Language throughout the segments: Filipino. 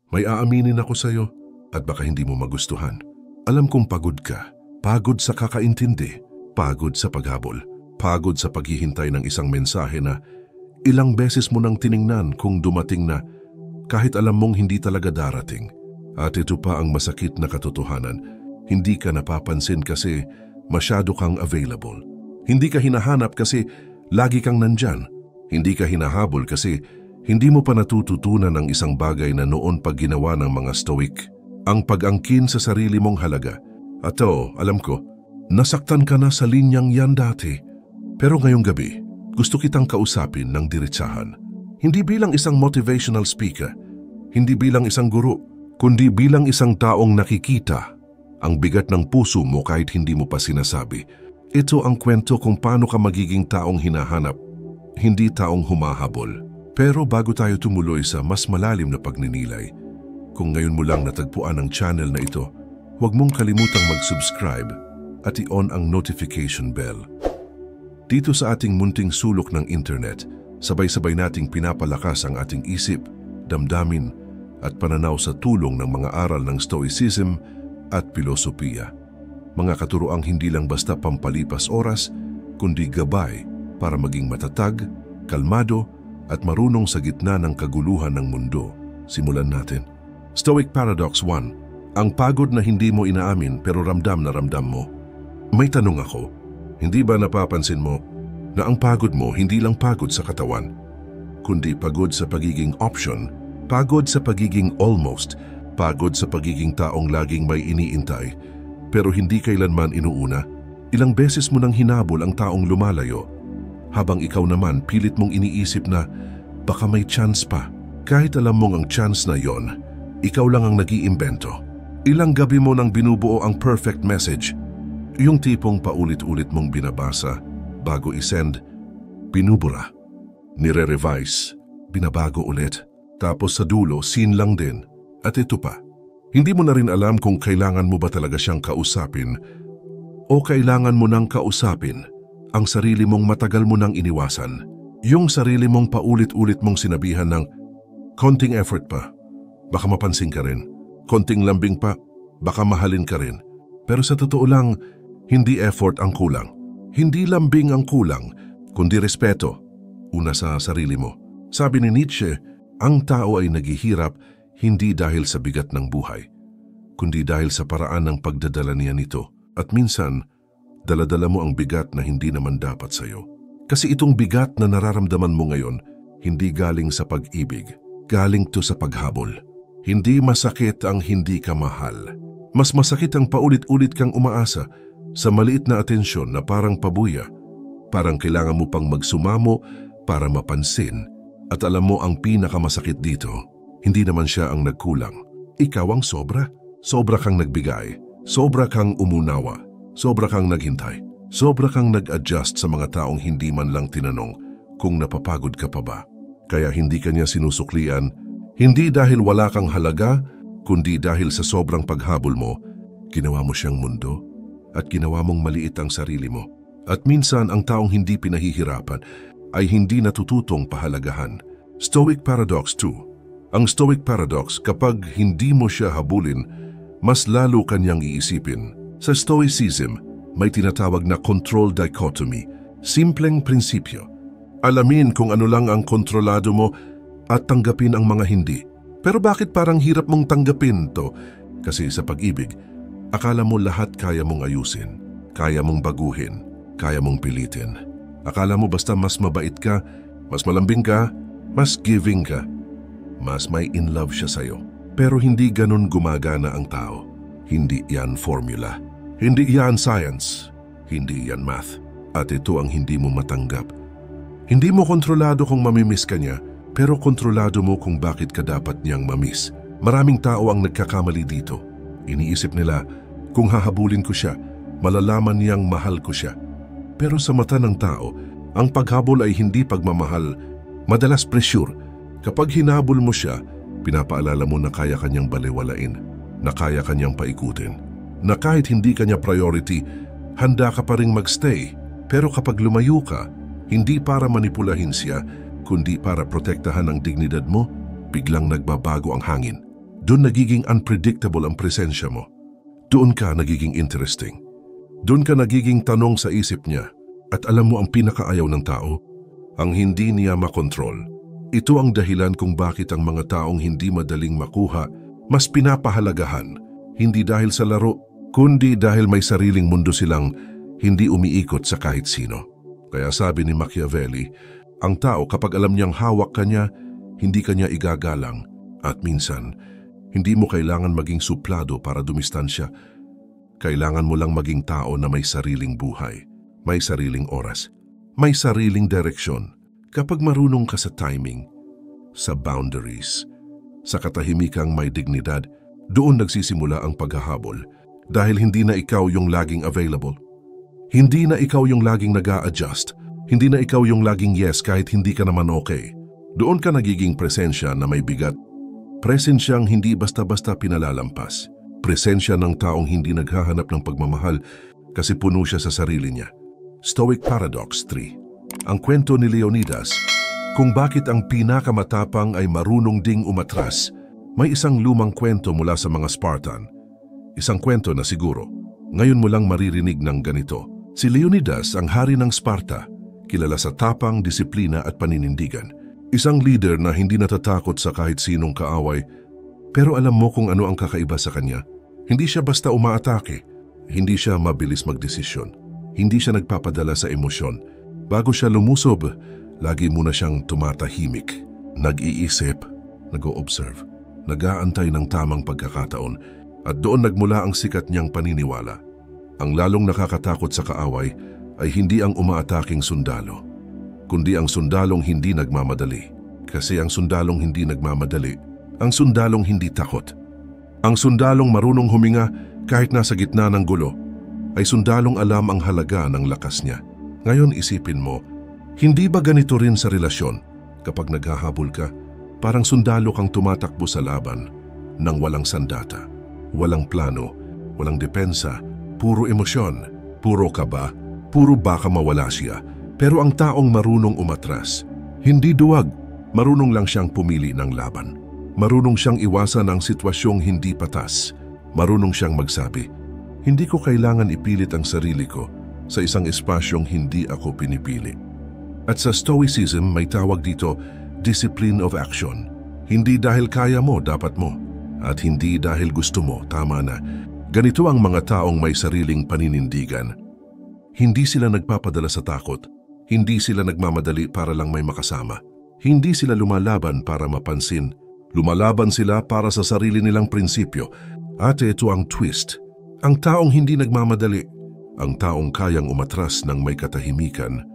May aaminin ako sa'yo at baka hindi mo magustuhan. Alam kong pagod ka. Pagod sa kakaintindi. Pagod sa paghabol. Pagod sa paghihintay ng isang mensahe na ilang beses mo nang tiningnan kung dumating na kahit alam mong hindi talaga darating. At ito pa ang masakit na katotohanan. Hindi ka napapansin kasi masyado kang available. Hindi ka hinahanap kasi lagi kang nandyan. Hindi ka hinahabol kasi hindi mo pa natututunan ang isang bagay na noon pag ginawa ng mga Stoic. Ang pag-angkin sa sarili mong halaga. At alam ko, nasaktan ka na sa linyang yan dati. Pero ngayong gabi, gusto kitang kausapin ng diretsahan. Hindi bilang isang motivational speaker, hindi bilang isang guro, kundi bilang isang taong nakikita ang bigat ng puso mo kahit hindi mo pa sinasabi. Ito ang kwento kung paano ka magiging taong hinahanap, hindi taong humahabol. Pero bago tayo tumuloy sa mas malalim na pagninilay, kung ngayon mo lang natagpuan ang channel na ito, huwag mong kalimutang mag-subscribe at i-on ang notification bell. Dito sa ating munting sulok ng internet, sabay-sabay nating pinapalakas ang ating isip, damdamin at pananaw sa tulong ng mga aral ng Stoicism at filosofiya. Mga katuroang hindi lang basta pampalipas oras, kundi gabay para maging matatag, kalmado at marunong sa gitna ng kaguluhan ng mundo. Simulan natin. Stoic Paradox 1. Ang pagod na hindi mo inaamin pero ramdam na ramdam mo. May tanong ako, hindi ba napapansin mo na ang pagod mo hindi lang pagod sa katawan, kundi pagod sa pagiging option, pagod sa pagiging almost, pagod sa pagiging taong laging may iniintay, pero hindi kailanman inuuna? Ilang beses mo nang hinabol ang taong lumalayo, habang ikaw naman pilit mong iniisip na baka may chance pa. Kahit alam mong ang chance na yon, ikaw lang ang nag-iimbento. Ilang gabi mo nang binubuo ang perfect message, yung tipong paulit-ulit mong binabasa, bago isend, binubura, nire-revise, binabago ulit, tapos sa dulo, scene lang din. At ito pa, hindi mo na rin alam kung kailangan mo ba talaga siyang kausapin o kailangan mo nang kausapin ang sarili mong matagal mo nang iniwasan. Yung sarili mong paulit-ulit mong sinabihan ng konting effort pa, baka mapansin ka rin. Konting lambing pa, baka mahalin ka rin. Pero sa totoo lang, hindi effort ang kulang. Hindi lambing ang kulang, kundi respeto. Una sa sarili mo. Sabi ni Nietzsche, ang tao ay naghihirap hindi dahil sa bigat ng buhay, kundi dahil sa paraan ng pagdadala niya nito. At minsan, dala-dala mo ang bigat na hindi naman dapat sa'yo. Kasi itong bigat na nararamdaman mo ngayon, hindi galing sa pag-ibig, galing to sa paghabol. Hindi masakit ang hindi ka mahal. Mas masakit ang paulit-ulit kang umaasa sa maliit na atensyon na parang pabuya. Parang kailangan mo pang magsumamo para mapansin. At alam mo ang pinakamasakit dito, hindi naman siya ang nagkulang. Ikaw ang sobra. Sobra kang nagbigay. Sobra kang umunawa. Sobra kang naghintay. Sobra kang nag-adjust sa mga taong hindi man lang tinanong kung napapagod ka pa ba. Kaya hindi ka niya sinusuklian, hindi dahil wala kang halaga, kundi dahil sa sobrang paghabol mo, ginawa mo siyang mundo at ginawa mong maliit ang sarili mo. At minsan ang taong hindi pinahihirapan ay hindi natututong pahalagahan. Stoic Paradox 2. Ang Stoic Paradox, kapag hindi mo siya habulin, mas lalo kanyang iisipin. Sa Stoicism, may tinatawag na control dichotomy, simpleng prinsipyo. Alamin kung ano lang ang kontrolado mo at tanggapin ang mga hindi. Pero bakit parang hirap mong tanggapin to? Kasi sa pag-ibig, akala mo lahat kaya mong ayusin, kaya mong baguhin, kaya mong pilitin. Akala mo basta mas mabait ka, mas malambing ka, mas giving ka, mas may in love siya sa'yo. Pero hindi ganun gumagana ang tao. Hindi yan formula. Hindi yan science, hindi yan math. At ito ang hindi mo matanggap. Hindi mo kontrolado kung mamimiss ka niya, pero kontrolado mo kung bakit ka dapat niyang mamiss. Maraming tao ang nagkakamali dito. Iniisip nila, kung hahabulin ko siya, malalaman niyang mahal ko siya. Pero sa mata ng tao, ang paghabol ay hindi pagmamahal, madalas pressure. Kapag hinabol mo siya, pinapaalala mo na kaya kanyang baliwalain, na kaya kanyang paikutin, na kahit hindi kanya priority, handa ka pa ring magstay. Pero kapag lumayo ka, hindi para manipulahin siya, kundi para protektahan ang dignidad mo, biglang nagbabago ang hangin. Doon nagiging unpredictable ang presensya mo. Doon ka nagiging interesting. Doon ka nagiging tanong sa isip niya. At alam mo ang pinakaayaw ng tao? Ang hindi niya makontrol. Ito ang dahilan kung bakit ang mga taong hindi madaling makuha mas pinapahalagahan. Hindi dahil sa laro, kundi dahil may sariling mundo silang hindi umiikot sa kahit sino. Kaya sabi ni Machiavelli, ang tao kapag alam niyang hawak ka niya, hindi ka niya igagalang. At minsan, hindi mo kailangan maging suplado para dumistansya. Kailangan mo lang maging tao na may sariling buhay, may sariling oras, may sariling direksyon. Kapag marunong ka sa timing, sa boundaries, sa katahimikang may dignidad, doon nagsisimula ang paghahabol. Dahil hindi na ikaw yung laging available. Hindi na ikaw yung laging nag-a-adjust. Hindi na ikaw yung laging yes kahit hindi ka naman okay. Doon ka nagiging presensya na may bigat. Presensyang hindi basta-basta pinalalampas. Presensya ng taong hindi naghahanap ng pagmamahal kasi puno siya sa sarili niya. Stoic Paradox 3. Ang kwento ni Leonidas kung bakit ang pinakamatapang ay marunong ding umatras. May isang lumang kwento mula sa mga Spartan. Isang kwento na siguro, ngayon mo lang maririnig ng ganito. Si Leonidas ang hari ng Sparta, kilala sa tapang, disiplina at paninindigan. Isang leader na hindi natatakot sa kahit sinong kaaway, pero alam mo kung ano ang kakaiba sa kanya. Hindi siya basta umaatake, hindi siya mabilis magdesisyon, hindi siya nagpapadala sa emosyon. Bago siya lumusob, lagi muna siyang tumatahimik, nag-iisip, nag-o-observe, nag-aantay ng tamang pagkakataon, at doon nagmula ang sikat niyang paniniwala. Ang lalong nakakatakot sa kaaway ay hindi ang umaataking sundalo, kundi ang sundalong hindi nagmamadali. Kasi ang sundalong hindi nagmamadali, ang sundalong hindi takot. Ang sundalong marunong huminga kahit nasa gitna ng gulo, ay sundalong alam ang halaga ng lakas niya. Ngayon isipin mo, hindi ba ganito rin sa relasyon? Kapag naghahabol ka, parang sundalo kang tumatakbo sa laban nang walang sandata, walang plano, walang depensa, puro emosyon, puro kaba, puro baka mawala siya. Pero ang taong marunong umatras, hindi duwag, marunong lang siyang pumili ng laban. Marunong siyang iwasan ang sitwasyong hindi patas. Marunong siyang magsabi, hindi ko kailangan ipilit ang sarili ko sa isang espasyong hindi ako pinipili. At sa Stoicism may tawag dito, discipline of action. Hindi dahil kaya mo, dapat mo. At hindi dahil gusto mo, tama na. Ganito ang mga taong may sariling paninindigan. Hindi sila nagpapadala sa takot. Hindi sila nagmamadali para lang may makasama. Hindi sila lumalaban para mapansin. Lumalaban sila para sa sarili nilang prinsipyo. At ito ang twist. Ang taong hindi nagmamadali. Ang taong kayang umatras ng may katahimikan.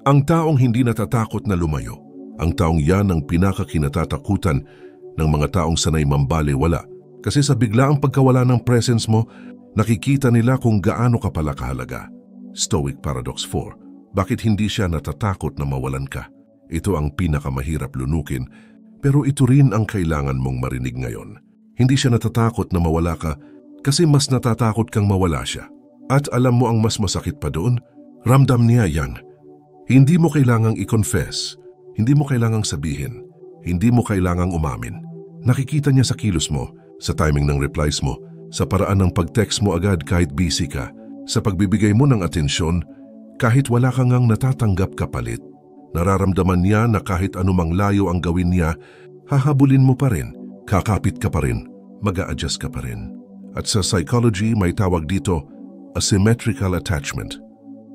Ang taong hindi natatakot na lumayo. Ang taong yan ang pinakakinatatakutan ng mga taong sanay mambaliwala. Kasi sa biglaang pagkawala ng presence mo, nakikita nila kung gaano ka pala kahalaga. Stoic Paradox 4. Bakit hindi siya natatakot na mawalan ka? Ito ang pinakamahirap lunukin, pero ito rin ang kailangan mong marinig ngayon. Hindi siya natatakot na mawala ka kasi mas natatakot kang mawala siya. At alam mo ang mas masakit pa doon? Ramdam niya yan. Hindi mo kailangang i-confess, hindi mo kailangang sabihin, hindi mo kailangang umamin. Nakikita niya sa kilos mo, sa timing ng replies mo, sa paraan ng pag-text mo agad kahit busy ka, sa pagbibigay mo ng atensyon, kahit wala kang ngang natatanggap kapalit. Nararamdaman niya na kahit anumang layo ang gawin niya, hahabulin mo pa rin, kakapit ka pa rin, mag-a-adjust ka pa rin. At sa psychology may tawag dito, asymmetrical attachment.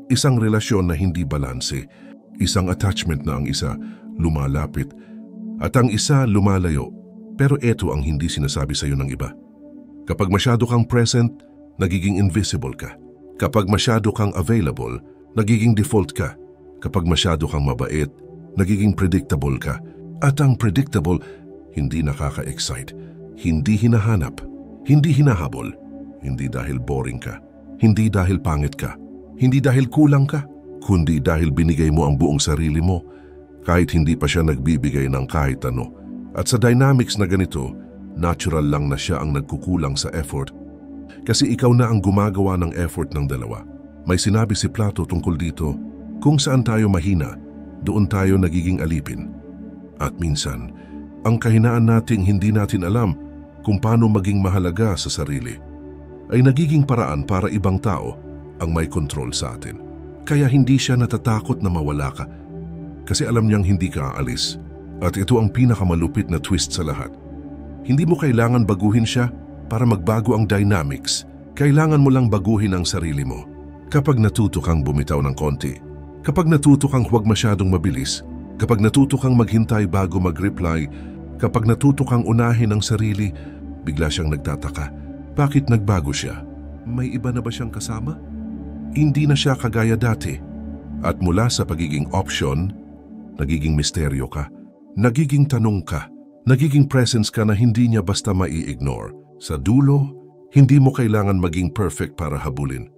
Isang relasyon na hindi balanse, isang attachment na ang isa lumalapit at ang isa lumalayo. Pero ito ang hindi sinasabi sa iyo ng iba. Kapag masyado kang present, nagiging invisible ka. Kapag masyado kang available, nagiging default ka. Kapag masyado kang mabait, nagiging predictable ka. At ang predictable, hindi nakaka-excite, hindi hinahanap, hindi hinahabol. Hindi dahil boring ka, hindi dahil pangit ka, hindi dahil kulang ka, kundi dahil binigay mo ang buong sarili mo, kahit hindi pa siya nagbibigay ng kahit ano. At sa dynamics na ganito, natural lang na siya ang nagkukulang sa effort. Kasi ikaw na ang gumagawa ng effort ng dalawa. May sinabi si Plato tungkol dito, kung saan tayo mahina, doon tayo nagiging alipin. At minsan, ang kahinaan nating hindi natin alam kung paano maging mahalaga sa sarili, ay nagiging paraan para ibang tao ang may kontrol sa atin. Kaya hindi siya natatakot na mawala ka kasi alam niyang hindi ka aalis. At ito ang pinakamalupit na twist sa lahat. Hindi mo kailangan baguhin siya para magbago ang dynamics. Kailangan mo lang baguhin ang sarili mo. Kapag natuto kang bumitaw ng konti, kapag natuto kang huwag masyadong mabilis, kapag natuto kang maghintay bago mag-reply, kapag natuto kang unahin ang sarili, bigla siyang nagtataka. Bakit nagbago siya? May iba na ba siyang kasama? Hindi na siya kagaya dati. At mula sa pagiging option, nagiging misteryo ka, nagiging tanong ka, nagiging presence ka na hindi niya basta mai-ignore. Sa dulo, hindi mo kailangan maging perfect para habulin.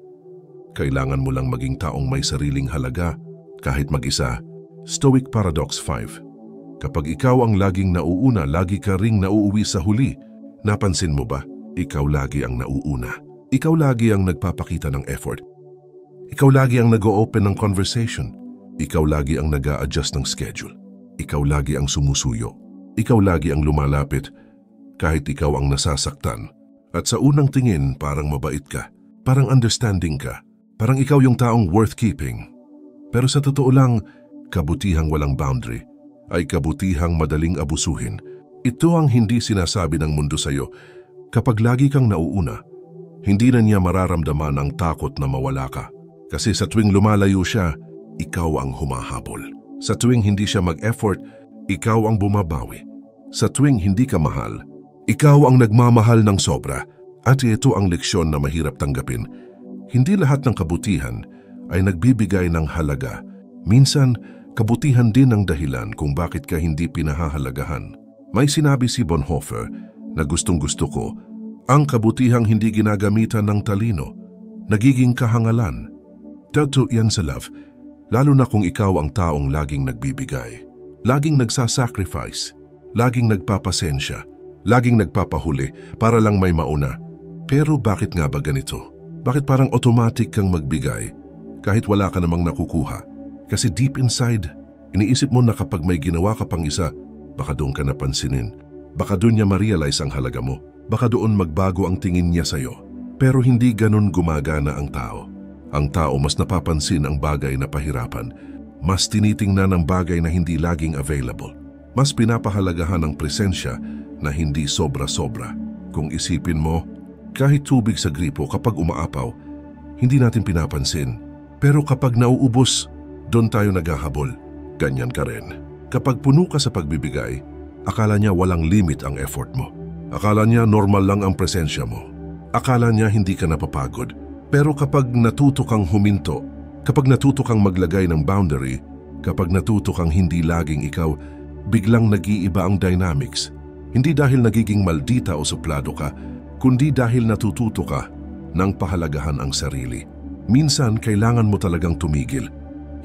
Kailangan mo lang maging taong may sariling halaga, kahit mag-isa. Stoic Paradox 5. Kapag ikaw ang laging nauuna, lagi ka ring nauuwi sa huli. Napansin mo ba? Ikaw lagi ang nauuna. Ikaw lagi ang nagpapakita ng effort. Ikaw lagi ang nag-o-open ng conversation. Ikaw lagi ang nag-a-adjust ng schedule. Ikaw lagi ang sumusuyo. Ikaw lagi ang lumalapit kahit ikaw ang nasasaktan. At sa unang tingin, parang mabait ka. Parang understanding ka. Parang ikaw yung taong worth keeping. Pero sa totoo lang, kabutihang walang boundary ay kabutihang madaling abusuhin. Ito ang hindi sinasabi ng mundo sa'yo. Kapag lagi kang nauuna, hindi na niya mararamdaman ang takot na mawala ka. Kasi sa tuwing lumalayo siya, ikaw ang humahabol. Sa tuwing hindi siya mag-effort, ikaw ang bumabawi. Sa tuwing hindi ka mahal, ikaw ang nagmamahal ng sobra. At ito ang leksyon na mahirap tanggapin. Hindi lahat ng kabutihan ay nagbibigay ng halaga. Minsan, kabutihan din ang dahilan kung bakit ka hindi pinahahalagahan. May sinabi si Bonhoeffer na gustong-gusto ko, ang kabutihang hindi ginagamitan ng talino, nagiging kahangalan. Totoo yan sa love, lalo na kung ikaw ang taong laging nagbibigay, laging nagsasacrifice, laging nagpapasensya, laging nagpapahuli para lang may mauna. Pero bakit nga ba ganito? Bakit parang automatic kang magbigay kahit wala ka namang nakukuha? Kasi deep inside, iniisip mo na kapag may ginawa ka pang isa, baka doon ka napansinin. Baka doon niya ma-realize ang halaga mo. Baka doon magbago ang tingin niya sa'yo. Pero hindi ganun gumagana ang tao. Ang tao mas napapansin ang bagay na pahirapan. Mas tinitingnan ang bagay na hindi laging available. Mas pinapahalagahan ang presensya na hindi sobra-sobra. Kung isipin mo, kahit tubig sa gripo kapag umaapaw, hindi natin pinapansin. Pero kapag nauubos, doon tayo naghahabol. Ganyan ka rin. Kapag puno ka sa pagbibigay, akala niya walang limit ang effort mo. Akala niya normal lang ang presensya mo. Akala niya hindi ka napapagod. Pero kapag natuto kang huminto, kapag natuto kang maglagay ng boundary, kapag natuto kang hindi laging ikaw, biglang nag-iiba ang dynamics. Hindi dahil nagiging maldita o suplado ka, kundi dahil natututo ka ng pahalagahan ang sarili. Minsan, kailangan mo talagang tumigil.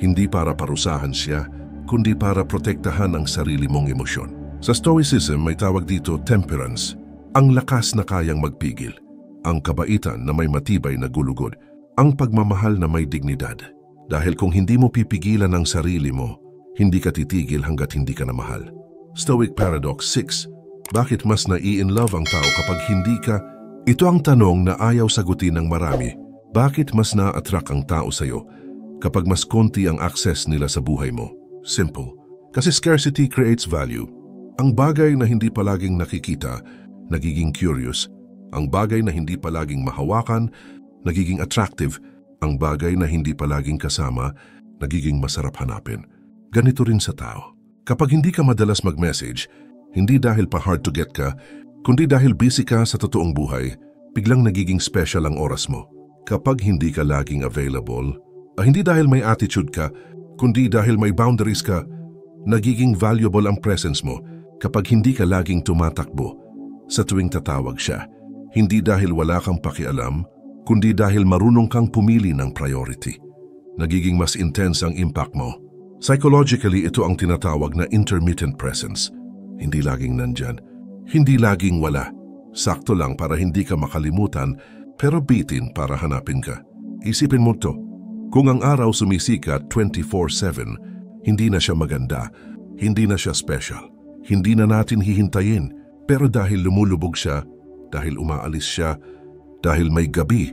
Hindi para parusahan siya, kundi para protektahan ang sarili mong emosyon. Sa Stoicism, may tawag dito temperance, ang lakas na kayang magpigil, ang kabaitan na may matibay na gulugod, ang pagmamahal na may dignidad. Dahil kung hindi mo pipigilan ang sarili mo, hindi ka titigil hanggat hindi ka na mahal. Stoic Paradox 6. Bakit mas nai-in-love ang tao kapag hindi ka? Ito ang tanong na ayaw sagutin ng marami. Bakit mas na-attract ang tao sa'yo kapag mas konti ang access nila sa buhay mo? Simple. Kasi scarcity creates value. Ang bagay na hindi palaging nakikita, nagiging curious. Ang bagay na hindi palaging mahawakan, nagiging attractive. Ang bagay na hindi palaging kasama, nagiging masarap hanapin. Ganito rin sa tao. Kapag hindi ka madalas mag-message, hindi dahil pa hard to get ka, kundi dahil busy ka sa totoong buhay, biglang nagiging special ang oras mo. Kapag hindi ka laging available, hindi dahil may attitude ka, kundi dahil may boundaries ka, nagiging valuable ang presence mo. Kapag hindi ka laging tumatakbo sa tuwing tatawag siya, hindi dahil wala kang pakialam, kundi dahil marunong kang pumili ng priority. Nagiging mas intense ang impact mo. Psychologically, ito ang tinatawag na intermittent presence. Hindi laging nandyan, hindi laging wala. Sakto lang para hindi ka makalimutan, pero bitin para hanapin ka. Isipin mo to, kung ang araw sumisikat 24/7, hindi na siya maganda, hindi na siya special. Hindi na natin hihintayin, pero dahil lumulubog siya, dahil umaalis siya, dahil may gabi.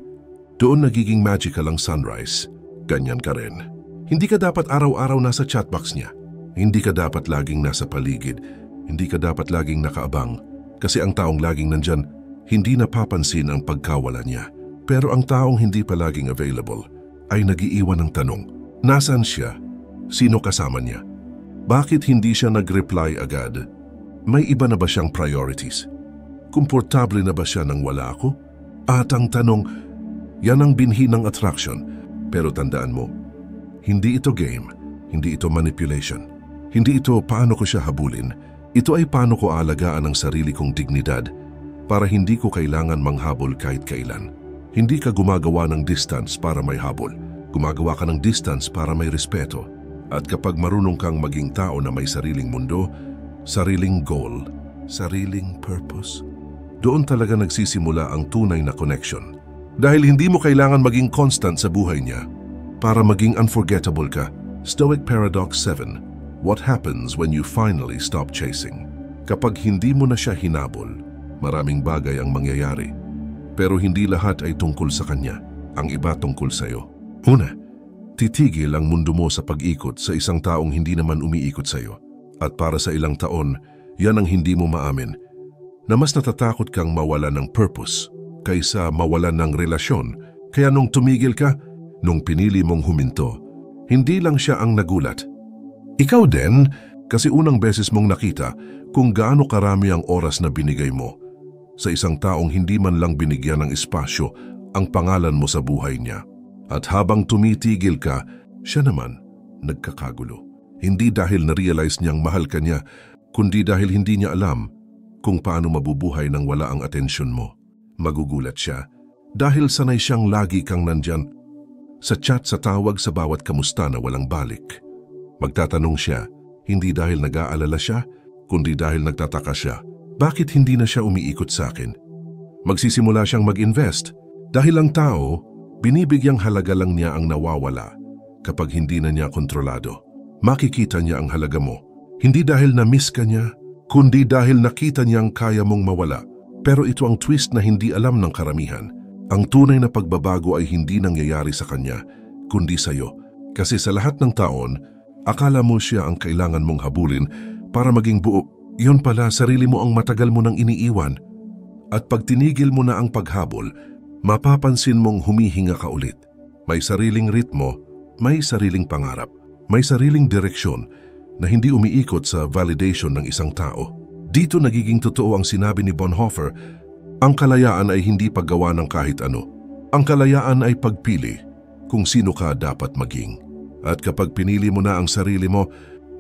Doon nagiging magical ang sunrise. Ganyan ka rin. Hindi ka dapat araw-araw nasa chatbox niya. Hindi ka dapat laging nasa paligid. Hindi ka dapat laging nakaabang. Kasi ang taong laging nandyan, hindi napapansin ang pagkawala niya. Pero ang taong hindi palaging available ay nag-iiwan ng tanong, nasaan siya? Sino kasama niya? Bakit hindi siya nag-reply agad? May iba na ba siyang priorities? Komportable na ba siya nang wala ako? At ang tanong, yan ang binhi ng attraction. Pero tandaan mo, hindi ito game, hindi ito manipulation. Hindi ito paano ko siya habulin. Ito ay paano ko alagaan ang sarili kong dignidad para hindi ko kailangan manghabol kahit kailan. Hindi ka gumagawa ng distance para may habol. Gumagawa ka ng distance para may respeto. At kapag marunong kang maging tao na may sariling mundo, sariling goal, sariling purpose, doon talaga nagsisimula ang tunay na connection. Dahil hindi mo kailangan maging constant sa buhay niya para maging unforgettable ka. Stoic Paradox 7. What happens when you finally stop chasing? Kapag hindi mo na siya hinabol, maraming bagay ang mangyayari. Pero hindi lahat ay tungkol sa kanya. Ang iba tungkol sa'yo. Una, titigil ang mundo mo sa pag-ikot sa isang taong hindi naman umiikot sa'yo. At para sa ilang taon, yan ang hindi mo maamin, na mas natatakot kang mawalan ng purpose kaysa mawalan ng relasyon. Kaya nung tumigil ka, nung pinili mong huminto, hindi lang siya ang nagulat. Ikaw din, kasi unang beses mong nakita kung gaano karami ang oras na binigay mo sa isang taong hindi man lang binigyan ng espasyo ang pangalan mo sa buhay niya. At habang tumitigil ka, siya naman nagkakagulo. Hindi dahil na-realize niyang mahal ka niya, kundi dahil hindi niya alam kung paano mabubuhay nang wala ang atensyon mo. Magugulat siya dahil sanay siyang lagi kang nandyan sa chat, sa tawag, sa bawat kamusta na walang balik. Magtatanong siya, hindi dahil nag-aalala siya, kundi dahil nagtataka siya. Bakit hindi na siya umiikot sa akin? Magsisimula siyang mag-invest dahil ang tao, binibigyang halaga lang niya ang nawawala kapag hindi na niya kontrolado. Makikita niya ang halaga mo, hindi dahil na-miss ka niya, kundi dahil nakita niyang kaya mong mawala. Pero ito ang twist na hindi alam ng karamihan. Ang tunay na pagbabago ay hindi nangyayari sa kanya, kundi sa iyo. Kasi sa lahat ng taon, akala mo siya ang kailangan mong habulin para maging buo. Yun pala, sarili mo ang matagal mo nang iniiwan. At pag tinigil mo na ang paghabol, mapapansin mong humihinga ka ulit. May sariling ritmo, may sariling pangarap. May sariling direksyon na hindi umiikot sa validation ng isang tao. Dito nagiging totoo ang sinabi ni Bonhoeffer, ang kalayaan ay hindi paggawa ng kahit ano. Ang kalayaan ay pagpili kung sino ka dapat maging. At kapag pinili mo na ang sarili mo,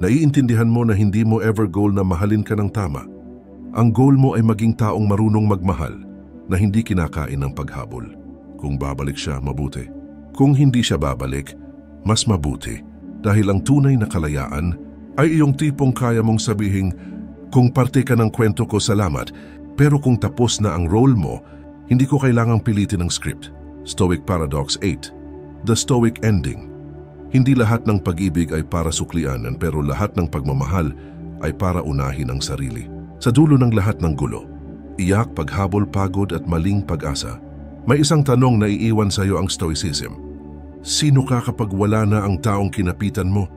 naiintindihan mo na hindi mo ever goal na mahalin ka ng tama. Ang goal mo ay maging taong marunong magmahal na hindi kinakain ng paghabol. Kung babalik siya, mabuti. Kung hindi siya babalik, mas mabuti. Dahil ang tunay na kalayaan ay iyong tipong kaya mong sabihin, kung parte ka ng kwento ko, salamat, pero kung tapos na ang role mo, hindi ko kailangang pilitin ang script. Stoic Paradox 8. The Stoic Ending. Hindi lahat ng pag-ibig ay para suklianan, pero lahat ng pagmamahal ay para unahin ang sarili. Sa dulo ng lahat ng gulo, iyak, paghabol, pagod at maling pag-asa, may isang tanong na iiwan sa iyo ang Stoicism. Sino ka kapag wala na ang taong kinapitan mo?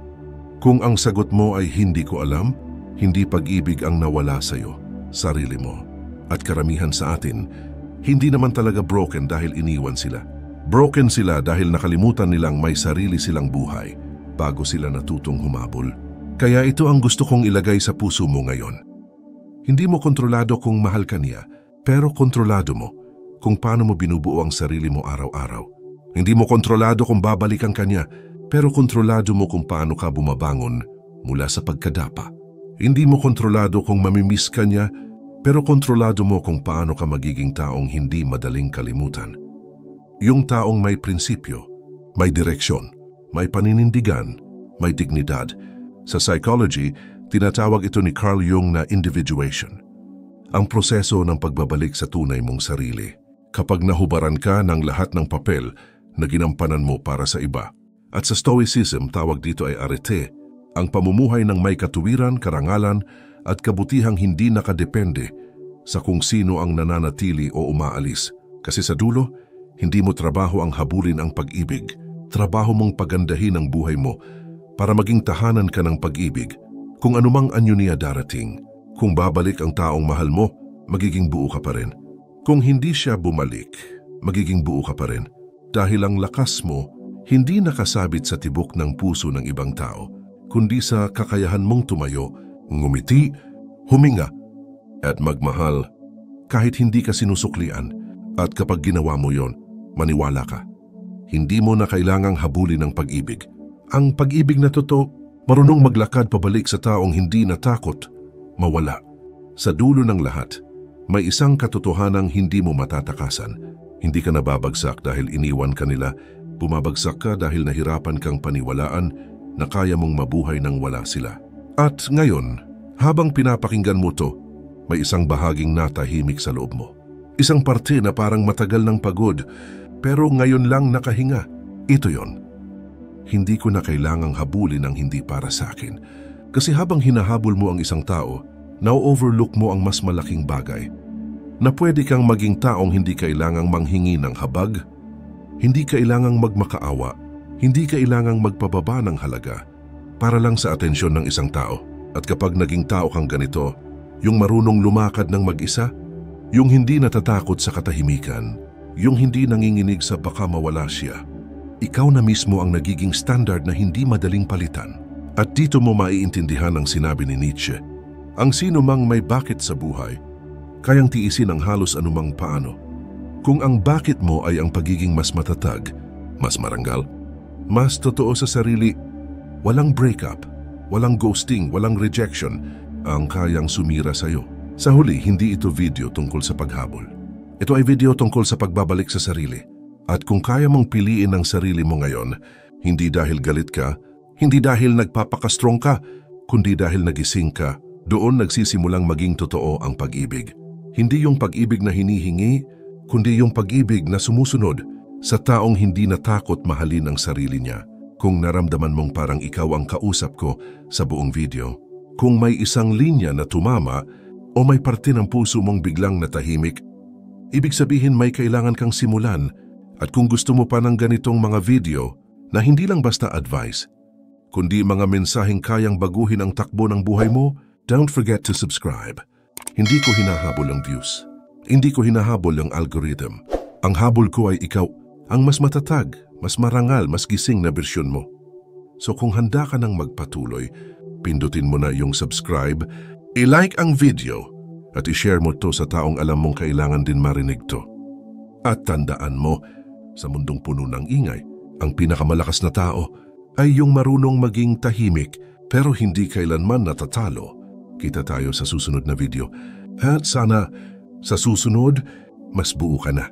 Kung ang sagot mo ay hindi ko alam, hindi pag-ibig ang nawala sa iyo, sarili mo. At karamihan sa atin, hindi naman talaga broken dahil iniwan sila. Broken sila dahil nakalimutan nilang may sarili silang buhay bago sila natutong humabol. Kaya ito ang gusto kong ilagay sa puso mo ngayon. Hindi mo kontrolado kung mahal ka niya, pero kontrolado mo kung paano mo binubuo ang sarili mo araw-araw. Hindi mo kontrolado kung babalikan ka niya, pero kontrolado mo kung paano ka bumabangon mula sa pagkadapa. Hindi mo kontrolado kung mamimiss ka niya, pero kontrolado mo kung paano ka magiging taong hindi madaling kalimutan. Yung taong may prinsipyo, may direksyon, may paninindigan, may dignidad. Sa psychology, tinatawag ito ni Carl Jung na individuation. Ang proseso ng pagbabalik sa tunay mong sarili. Kapag nahubaran ka ng lahat ng papel na ginampanan mo para sa iba. At sa Stoicism, tawag dito ay arete, ang pamumuhay ng may katuwiran, karangalan at kabutihang hindi nakadepende sa kung sino ang nananatili o umaalis. Kasi sa dulo, hindi mo trabaho ang habulin ang pag-ibig. Trabaho mong pagandahin ang buhay mo para maging tahanan ka ng pag-ibig. Kung anumang anyo niya darating, kung babalik ang taong mahal mo, magiging buo ka pa rin. Kung hindi siya bumalik, magiging buo ka pa rin. Dahil ang lakas mo, hindi nakasabit sa tibok ng puso ng ibang tao, kundi sa kakayahan mong tumayo, ngumiti, huminga, at magmahal kahit hindi ka sinusuklian. At kapag ginawa mo yon, maniwala ka. Hindi mo na kailangang habulin ang pag-ibig. Ang pag-ibig na totoo, marunong maglakad pabalik sa taong hindi natakot mawala. Sa dulo ng lahat, may isang katotohanang hindi mo matatakasan. Hindi ka nababagsak dahil iniwan ka nila. Bumabagsak ka dahil nahirapan kang paniwalaan na kaya mong mabuhay nang wala sila. At ngayon, habang pinapakinggan mo to, may isang bahaging natahimik sa loob mo. Isang parte na parang matagal ng pagod, pero ngayon lang nakahinga. Ito yon. Hindi ko na kailangang habulin ang hindi para sa akin. Kasi habang hinahabol mo ang isang tao, na-overlook mo ang mas malaking bagay. Na pwede kang maging taong hindi kailangang manghingi ng habag, hindi kailangang magmakaawa, hindi kailangang magpababa ng halaga para lang sa atensyon ng isang tao. At kapag naging tao kang ganito, yung marunong lumakad ng mag-isa, yung hindi natatakot sa katahimikan, yung hindi nanginginig sa baka mawala siya, ikaw na mismo ang nagiging standard na hindi madaling palitan. At dito mo maiintindihan ang sinabi ni Nietzsche, ang sino mang may bakit sa buhay, kayang tiisin ang halos anumang paano. Kung ang bakit mo ay ang pagiging mas matatag, mas marangal, mas totoo sa sarili, walang breakup, walang ghosting, walang rejection ang kayang sumira sa'yo. Sa huli, hindi ito video tungkol sa paghabol. Ito ay video tungkol sa pagbabalik sa sarili. At kung kaya mong piliin ang sarili mo ngayon, hindi dahil galit ka, hindi dahil nagpapaka-strong ka, kundi dahil nagising ka, doon nagsisimulang maging totoo ang pag-ibig. Hindi yung pag-ibig na hinihingi, kundi yung pag-ibig na sumusunod sa taong hindi natakot mahalin ang sarili niya. Kung naramdaman mong parang ikaw ang kausap ko sa buong video, kung may isang linya na tumama, o may parte ng puso mong biglang natahimik, ibig sabihin may kailangan kang simulan. At kung gusto mo pa ng ganitong mga video na hindi lang basta advice, kundi mga mensaheng kayang baguhin ang takbo ng buhay mo, don't forget to subscribe. Hindi ko hinahabol ang views. Hindi ko hinahabol ang algorithm. Ang habol ko ay ikaw, ang mas matatag, mas marangal, mas gising na bersyon mo. So kung handa ka nang magpatuloy, pindutin mo na yung subscribe, i-like ang video at i-share mo to sa taong alam mong kailangan din marinig to. At tandaan mo, sa mundong puno ng ingay, ang pinakamalakas na tao ay yung marunong maging tahimik pero hindi kailanman natatalo. Kita tayo sa susunod na video. At sana sa susunod, mas buo ka na.